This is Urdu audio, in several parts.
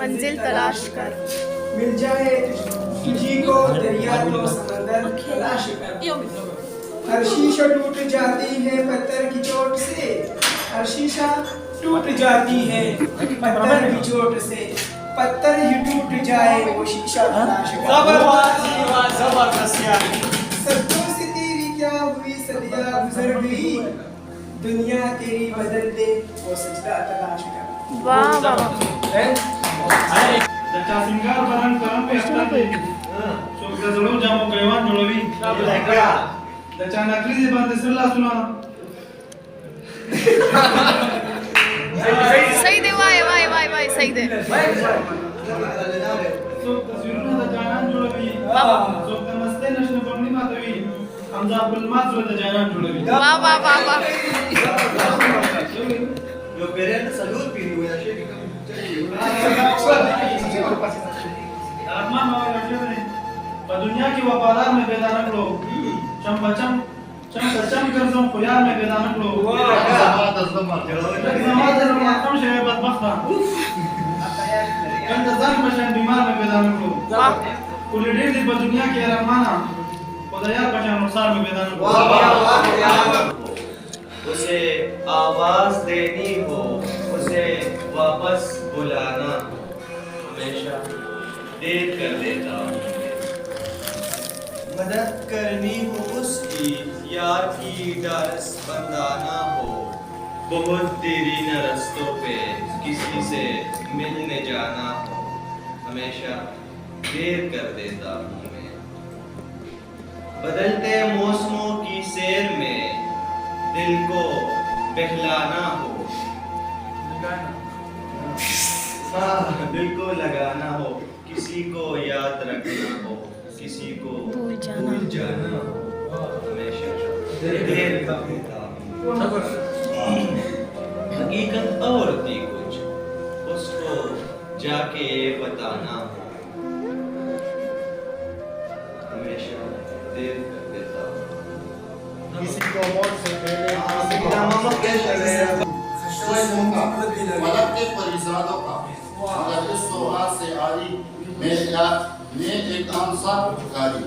منزل تلاش کر مل جائے تجھی کو دریا تو سمندر تلاش کر ہر شیشہ ٹوٹ جاتی ہے پتھر کی چوٹ سے ہر شیشہ ٹوٹ جاتی ہے پتھر کی چوٹ سے پتھر ہی ٹوٹ جائے وہ شیشہ تلاش کر صدیوں سے تیری کیا ہوئی صدیاں گزر گئی دنیا تیری بدل دے وہ سجدہ تلاش کر واہ واہ دچا سنگار بران کرم پہ اختر دے سوک دزلو جامو گریوان جوڑوی دچا نکلی دے باندے سر اللہ سنانا صحیح دے وائے وائے وائے وائے صحیح دے سوک تصویرون دا جانان جوڑوی سوک دا مستے نشن بمنی ماتوی حمزہ بلمات سوک دا جانان جوڑوی واہ واہ واہ واہ جو پیرین سلور پیری ہویا شیخ رحمان مولا رشید نے دنیا کی وفادار میں پیدا نکلو چم بچم چم بچم کرزم خویار میں پیدا نکلو زمات ازلم زمات ازلم اتم شہر بدبختہ کند زن بشن بیمار میں پیدا نکلو کلی دیر دی دنیا کی رحمانا خدایار بشن رخصار میں پیدا نکلو اسے آواز دینی ہو اسے واپس بلانا ہمیشہ دیر کر دیتا مدد کرنی ہو اس کی یار کی ڈارس بندانا ہو بہت دیری نہ رستوں پہ کسی سے ملنے جانا ہو ہمیشہ دیر کر دیتا ہوں میں بدلتے موسموں کی سیر میں دل کو بہلانا ہو دل کو لگانا ہو کسی کو یاد رکھنا ہو کسی کو بھول جانا ہو ہمیشہ دیر کر دیتا ہوں حقیقت اور تھی کچھ اس کو جا کے بتانا ہو ہمیشہ دیر کر دیتا ہوں کسی کو موت سے پہلے مدد کے پریزادوں کا مگر اس سوغات سے آئی میں ایک آنسا پکاری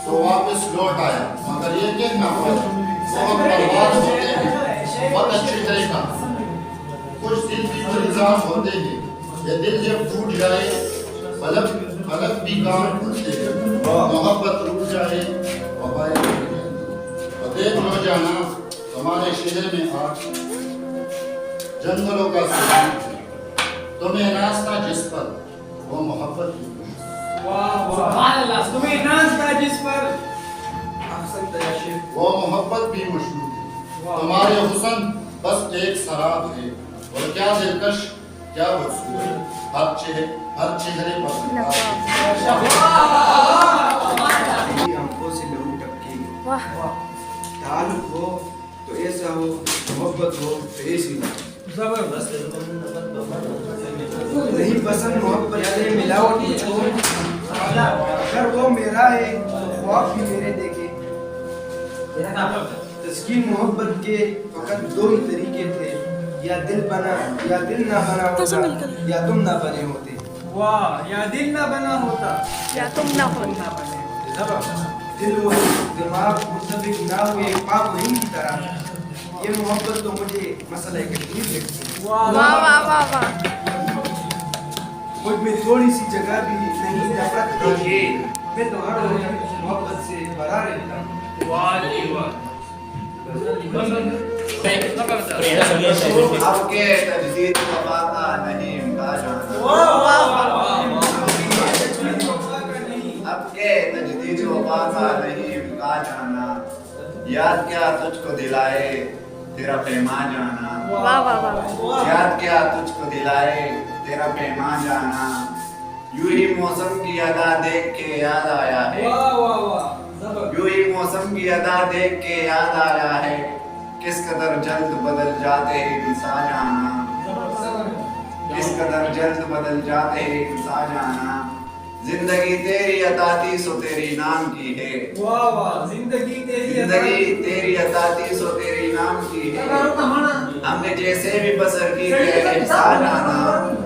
تو واپس لوٹ آیا مگر یہ کہنا ہوا وہ برباد ہوتے ہیں بہت اچھی طریقہ کچھ دل بھی پریزاد ہوتے ہیں یہ دل جب ٹوٹ جائے فلک بھی کام کرتے ہیں محبت ٹوٹ جائے وفائے دیکھ لو جانا ہمارے شہر میں آج جنگلوں کا سکون ہے تمہیں راستہ جس پر وہ محبت کی تمہیں ناز تھا جس پر وہ محبت بھی مشہور ہے تمہارے حسن بس ایک سراب ہے اور کیا دلکش کیا خوبصورت ہر چہرے پر آنکھوں سے لہو ٹپکے تعلق ہو تو ایسا ہو محبت ہو تو ایسی ہو نہیں پسند محبت سے ملاوٹ کو اگر وہ میرا ہے تو خواب بھی میرے دیکھے تسکین محبت کے فقط دو ہی طریقے تھے یا دل بنا یا دل نہ بنا ہوتا یا تم نہ بنے ہوتے واہ یا دل نہ بنا ہوتا یا تم نہ ہوتا دل و دماغ متفق نہ ہوئے پاک وہی کی طرح یہ محبت تو مجھے مسئلہ کشمیر لگتی ہے واہ واہ واہ واہ مجھ میں تھوڑی سی جگہ بھی نہیں نفرت کی میں تو ہر وقت محبت سے بھرا رہتا ہوں اب کے تجدید وفا کا نہیں امکا جانا اب کے تجدید وفا کا نہیں امکا جانا یاد کیا تجھ کو دلائے تیرا پیمان جانا واہ واہ واہ یاد کیا تجھ کو دلائے تیرا پیمان جانا یوں ہی موسم کی ادا دیکھ کے یاد آیا ہے یوں ہی موسم کی ادا دیکھ کے یاد آیا ہے کس قدر جلد بدل جاتے ہیں انسان جانا کس قدر جلد بدل جاتے ہیں انسان جانا زندگی تیری عطا تھی سو تیری نام کی ہے زندگی تیری عطا تھی سو تیری نام کی ہے ہم نے جیسے بھی بسر کی ہے احسان جانا